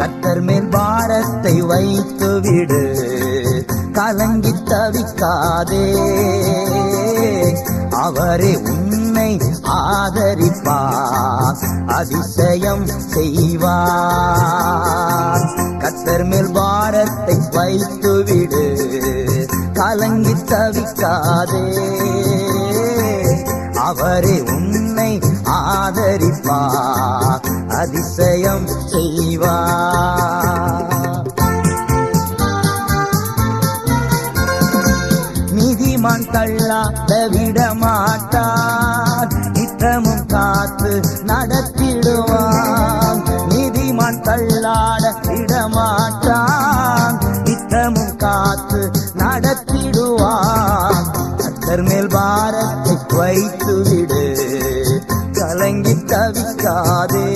கர்த்தர் மேல் பாரத்தை வைத்து விடு, கலங்கி தவிக்காதே. அவரே உன்னை ஆதரிப்பார், அதிசயம் செய்வார். கர்த்தர் மேல் பாரத்தை வைத்து விடு, கலங்கி தவிக்காதே. அவரே உன்னை ஆதரிப்பார், அதிசயம் செய்வார். நீதிமான் தள்ளாட விடமாட்டார், நித்தமும் காத்து நடத்திடுவான். நீதிமான் தள்ளாட விடமாட்டான், நித்தமும் காத்து நடத்திடுவான். கர்த்தர் மேல் பாரத்தை வைத்து விடு, கலங்கி தவிக்காதே.